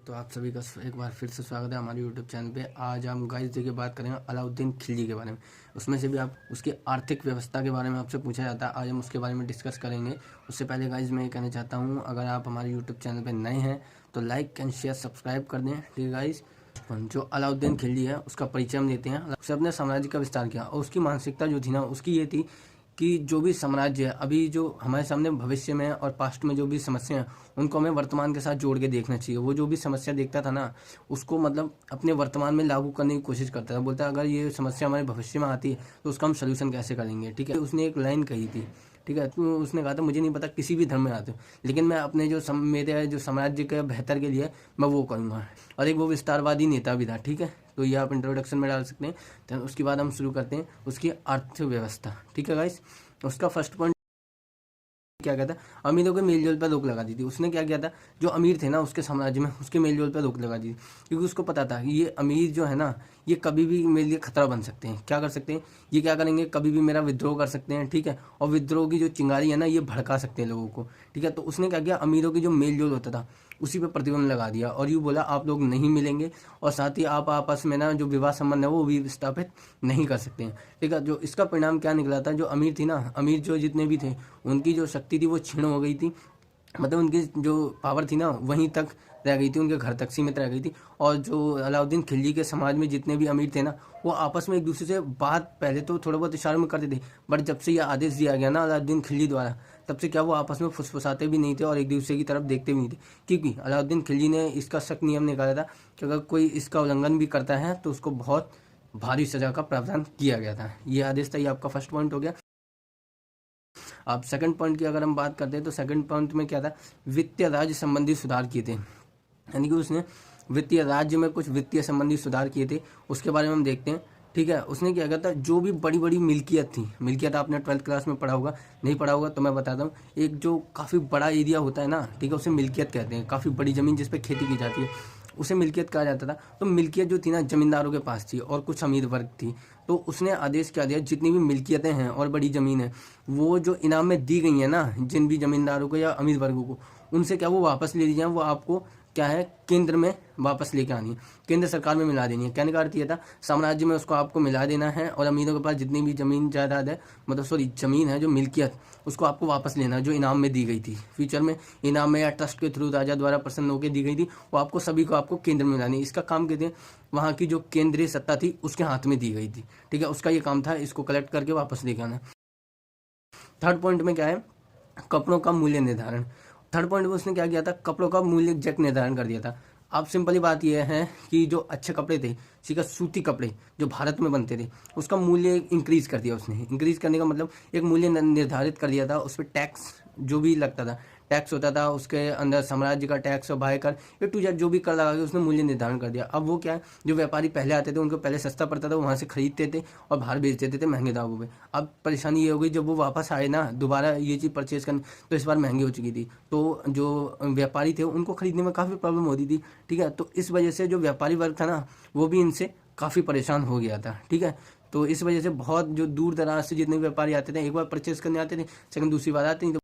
तो आप सभी का एक बार फिर से स्वागत है हमारे यूट्यूब चैनल पे। आज हम गाइस देखिए बात करेंगे अलाउद्दीन खिलजी के बारे में। उसमें से भी आप उसकी आर्थिक व्यवस्था के बारे में आपसे पूछा जाता है, आज हम उसके बारे में डिस्कस करेंगे। उससे पहले गाइस मैं ये कहना चाहता हूँ, अगर आप हमारे यूट्यूब चैनल पे नए हैं तो लाइक एंड शेयर सब्सक्राइब कर दें, ठीक है गाइस। जो अलाउद्दीन खिलजी है उसका परिचय हम देते हैं। उसने अपने साम्राज्य का विस्तार किया और उसकी मानसिकता जो थी ना, उसकी ये थी कि जो भी साम्राज्य है, अभी जो हमारे सामने भविष्य में और पास्ट में जो भी समस्या है, उनको हमें वर्तमान के साथ जोड़ के देखना चाहिए। वो जो भी समस्या देखता था ना, उसको मतलब अपने वर्तमान में लागू करने की कोशिश करता था। बोलता अगर ये समस्या हमारे भविष्य में आती है तो उसका हम सोल्यूशन कैसे करेंगे, ठीक है। उसने एक लाइन कही थी, ठीक है। तो उसने कहा था, मुझे नहीं पता किसी भी धर्म में आते हो, लेकिन मैं अपने मेरे जो साम्राज्य के बेहतर के लिए मैं वो करूँगा। और एक वो विस्तारवादी नेता भी था, ठीक है। तो ये आप इंट्रोडक्शन में डाल सकते हैं। तो उसके बाद हम शुरू करते हैं उसकी अर्थव्यवस्था, ठीक है गाइस। उसका फर्स्ट पॉइंट क्या कहता है, अमीरों के मेलजोल पर रोक लगा दी थी। उसने क्या किया था, जो अमीर थे ना उसके साम्राज्य में, उसके मेलजोल पर रोक लगा दी थी, क्योंकि उसको पता था कि ये अमीर जो है ना, ये कभी भी मेरे लिए खतरा बन सकते हैं। क्या कर सकते हैं, ये क्या करेंगे, कभी भी मेरा विद्रोह कर सकते हैं, ठीक है। और विद्रोह की जो चिंगारी है ना, ये भड़का सकते हैं लोगों को, ठीक है। तो उसने क्या किया, अमीरों की जो मेलजोल होता था उसी पर प्रतिबंध लगा दिया और यूँ बोला आप लोग नहीं मिलेंगे, और साथ ही आप आपस में ना जो विवाह संबंध है वो भी स्थापित नहीं कर सकते हैं, ठीक है। जो इसका परिणाम क्या निकला था, जो अमीर थी ना, अमीर जो जितने भी थे, उनकी जो शक्ति थी वो क्षीण हो गई थी। मतलब उनकी जो पावर थी ना वहीं तक रह गई थी, उनके घर तक सीमित रह गई थी। और जो अलाउद्दीन खिलजी के समाज में जितने भी अमीर थे ना, वो आपस में एक दूसरे से बात पहले तो थोड़ा बहुत इशारों में करते थे, बट जब से ये आदेश दिया गया ना अलाउद्दीन खिलजी द्वारा, तब से क्या वो आपस में फुसफुसाते भी नहीं थे और एक दूसरे की तरफ देखते भी नहीं थे। क्योंकि अलाउद्दीन खिलजी ने इसका सख्त नियम निकाला था कि अगर कोई इसका उल्लंघन भी करता है तो उसको बहुत भारी सजा का प्रावधान किया गया था। ये आदेश था, ये आपका फर्स्ट पॉइंट हो गया। अब सेकंड पॉइंट की अगर हम बात करते हैं तो सेकंड पॉइंट में क्या था, वित्तीय राज्य संबंधी सुधार किए थे। यानी कि उसने वित्तीय राज्य में कुछ वित्तीय संबंधी सुधार किए थे, उसके बारे में हम देखते हैं, ठीक है। उसने क्या किया था, जो भी बड़ी बड़ी मिल्कियत थी, मिल्कियत आपने 12th क्लास में पढ़ा होगा, नहीं पढ़ा होगा तो मैं बताता हूँ। एक जो काफ़ी बड़ा एरिया होता है ना, ठीक है, उसे मिल्कियत कहते हैं। काफ़ी बड़ी ज़मीन जिस पर खेती की जाती है उसे मिल्कियत कहा जाता था। तो मिल्कियत जो थी ना जमींदारों के पास थी और कुछ अमीर वर्ग थी। तो उसने आदेश क्या दिया, जितनी भी मिल्कियतें हैं और बड़ी ज़मीन है, वो जो इनाम में दी गई है ना जिन भी जमींदारों को या अमीर वर्गों को, उनसे क्या वो वापस ले ली जाए। वो आपको क्या है, केंद्र में वापस लेके आनी है, केंद्र सरकार में मिला देनी है। कहने का अर्थ ये था, साम्राज्य में उसको आपको मिला देना है और अमीरों के पास जितनी भी जमीन जायदाद है, मतलब सॉरी जमीन है, जो मिल्कियत, उसको आपको वापस लेना है जो इनाम में दी गई थी। फ्यूचर में इनाम में या ट्रस्ट के थ्रू राजा द्वारा प्रसन्न होकर दी गई थी, वो आपको सभी को आपको केंद्र में मिलानी। इसका काम कहते हैं, वहाँ की जो केंद्रीय सत्ता थी उसके हाथ में दी गई थी, ठीक है। उसका ये काम था, इसको कलेक्ट करके वापस लेके आना। थर्ड पॉइंट में क्या है, कपड़ों का मूल्य निर्धारण। थर्ड पॉइंट में उसने क्या किया था, कपड़ों का मूल्य एग्जैक्ट निर्धारण कर दिया था। अब सिंपली बात यह है कि जो अच्छे कपड़े थे, ठीक है, सूती कपड़े जो भारत में बनते थे, उसका मूल्य इंक्रीज कर दिया उसने। इंक्रीज करने का मतलब एक मूल्य निर्धारित कर दिया था। उस पर टैक्स जो भी लगता था, टैक्स होता था, उसके अंदर साम्राज्य का टैक्स और बाय कर, ए टू जेड जो भी कर लगा के उसने मूल्य निर्धारण कर दिया। अब वो क्या है, जो व्यापारी पहले आते थे उनको पहले सस्ता पड़ता था, वहाँ से खरीदते थे और बाहर बेच देते थे महंगे दामों पे। अब परेशानी ये हो गई, जब वो वापस आए ना दोबारा ये चीज़ परचेज करने, तो इस बार महंगी हो चुकी थी। तो जो व्यापारी थे उनको खरीदने में काफ़ी प्रॉब्लम होती थी, ठीक है। तो इस वजह से जो व्यापारी वर्ग था ना, वो भी इनसे काफ़ी परेशान हो गया था, ठीक है। तो इस वजह से बहुत जो दूर दराज से जितने व्यापारी आते थे, एक बार परचेज करने आते थे, सेकंड दूसरी बार आते नहीं।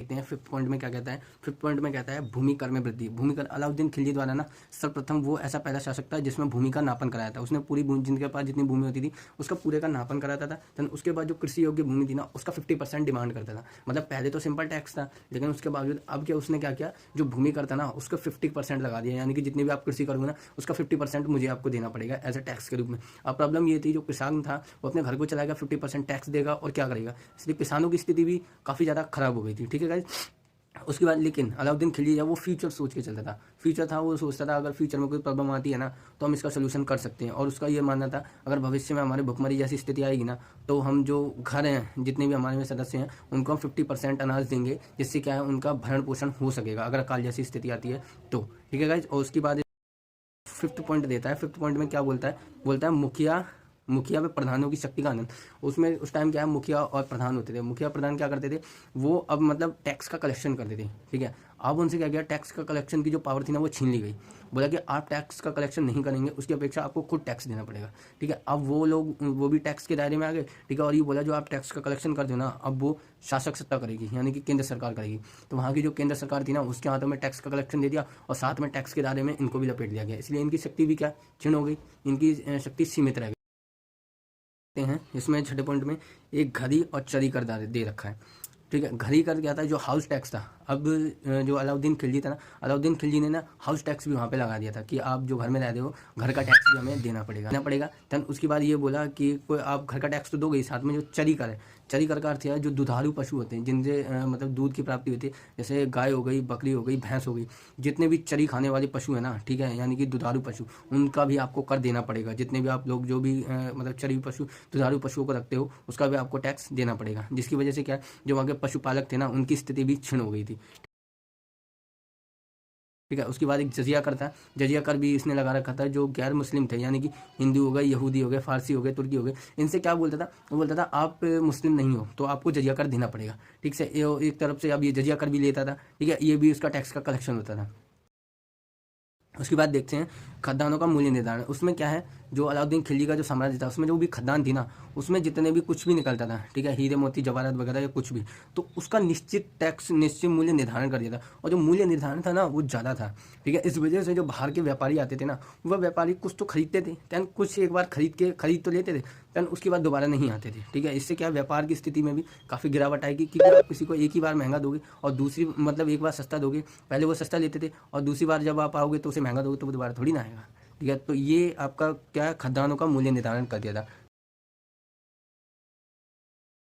देखते हैं फिफ्थ पॉइंट में क्या कहता है। फिफ्थ पॉइंट में कहता है भूमि कर में वृद्धि। भूमि कर, अलाउद्दीन खिलजी द्वारा ना सर्वप्रथम वो ऐसा पहला शासक था जिसमें भूमि का नापन कराया था। उसने पूरी जिनके पास जितनी भूमि होती थी उसका पूरे का नापन कराता था। देन उसके बाद जो कृषि योग्य भूमि थी ना, उसका 50% डिमांड करता था। मतलब पहले तो सिंपल टैक्स था, लेकिन उसके बावजूद अब क्या उसने क्या किया, जो भूमि कर था ना उसका 50% लगा दिया। यानी कि जितनी भी आप कृषि करोगे ना, उसका 50% मुझे आपको देना पड़ेगा एज ए टैक्स के रूप में। अब प्रॉब्लम ये थी, जो किसान था वो अपने घर को चलाएगा, 50% टैक्स देगा और क्या करेगा, इसलिए किसानों की स्थिति भी काफ़ी ज़्यादा खराब हो गई थी, ठीक है गाइस। उसके बाद लेकिन अलाउद्दीन खिलजी वो फ्यूचर सोच के चलता था। फ्यूचर था, वो सोचता था अगर फ्यूचर में कोई प्रॉब्लम आती है ना तो हम इसका सोल्यूशन कर सकते हैं। और उसका ये मानना था, अगर भविष्य में हमारे भुखमरी जैसी स्थिति आएगी ना, तो हम जो घर हैं जितने भी हमारे में सदस्य हैं उनको हम 50% अनाज देंगे, जिससे क्या है उनका भरण पोषण हो सकेगा अगर अकाल जैसी स्थिति आती है तो, ठीक है गाइज। और उसके बाद फिफ्थ पॉइंट देता है। फिफ्थ पॉइंट में क्या बोलता है, बोलता है मुखिया मुखिया व प्रधानों की शक्ति का आनंद। उसमें उस टाइम क्या है, मुखिया और प्रधान होते थे। मुखिया प्रधान क्या करते थे, वो अब मतलब टैक्स का कलेक्शन करते थे, ठीक है। अब उनसे क्या किया, टैक्स का कलेक्शन की जो पावर थी ना वो छीन ली गई। बोला कि आप टैक्स का कलेक्शन नहीं करेंगे, उसकी अपेक्षा आपको खुद टैक्स देना पड़ेगा, ठीक है। अब वो लोग वो भी टैक्स के दायरे में आ गए, ठीक है। और ये बोला जो आप टैक्स का कलेक्शन करते हो ना, अब वो शासक सत्ता करेगी, यानी कि केंद्र सरकार करेगी। तो वहाँ की जो केंद्र सरकार थी ना, उसके हाथों में टैक्स का कलेक्शन दे दिया और साथ में टैक्स के दायरे में इनको भी लपेट दिया गया। इसलिए इनकी शक्ति भी क्या क्षीण हो गई, इनकी शक्ति सीमित रह गई हैं। इसमें छठे पॉइंट में एक घड़ी और चरी कर दे रखा है, ठीक है। घड़ी कर क्या था, जो हाउस टैक्स था। अब जो अलाउद्दीन खिलजी था ना, अलाउद्दीन खिलजी ने ना हाउस टैक्स भी वहाँ पे लगा दिया था कि आप जो घर में रहते हो, घर का टैक्स भी हमें देना पड़ेगा। देन उसके बाद ये बोला कि कोई आप घर का टैक्स तो दोगे, साथ में जो चरी कर है, चरी कर का अर्थ है जो दुधारू पशु होते हैं, जिनसे मतलब दूध की प्राप्ति होती है, जैसे गाय हो गई, बकरी हो गई, भैंस हो गई, जितने भी चरी खाने वाले पशु है ना, ठीक है, यानी कि दुधारू पशु, उनका भी आपको कर देना पड़ेगा। जितने भी आप लोग जो भी मतलब चरी पशु, दुधारू पशुओं को रखते हो, उसका भी आपको टैक्स देना पड़ेगा। जिसकी वजह से क्या है, जो वहाँ के पशुपालक थे ना, उनकी स्थिति भी क्षीण हो गई थी, ठीक है। उसके बाद एक जजिया कर था, जजिया कर भी इसने लगा रखा था। जो गैर मुस्लिम थे, यानी कि हिंदू हो गए, यहूदी हो गए, फारसी हो गए, तुर्की हो गए, इनसे क्या बोलता था, वो बोलता था आप मुस्लिम नहीं हो तो आपको जजिया कर देना पड़ेगा, ठीक से। एक तरफ से अब ये जजिया कर भी लेता था, ठीक है, ये भी उसका टैक्स का कलेक्शन होता था। उसके बाद देखते हैं खदानों का मूल्य निर्धारण। उसमें क्या है, जो अलाउद्दीन खिलजी का जो साम्राज्य था, उसमें जो भी खदान थी ना, उसमें जितने भी कुछ भी निकलता था, ठीक है, हीरे मोती जवाहरात वगैरह या कुछ भी, तो उसका निश्चित टैक्स, निश्चित मूल्य निर्धारण कर दिया था। और जो मूल्य निर्धारण था ना वो ज़्यादा था, ठीक है। इस वजह से जो बाहर के व्यापारी आते थे ना, वह व्यापारी कुछ तो खरीदते थे, दैन कुछ एक बार खरीद तो लेते थे, दैन उसके बाद दोबारा नहीं आते थे, ठीक है। इससे क्या व्यापार की स्थिति में भी काफ़ी गिरावट आएगी, क्योंकि आप किसी को एक ही बार महंगा दोगे और दूसरी मतलब एक बार सस्ता दोगे, पहले वो सस्ता लेते थे और दूसरी बार जब आप आओगे तो उसे महंगा दोगे तो वो दोबारा थोड़ी ना आएगा, ठीक है। तो ये आपका क्या खदानों का मूल्य निर्धारण कर दिया था।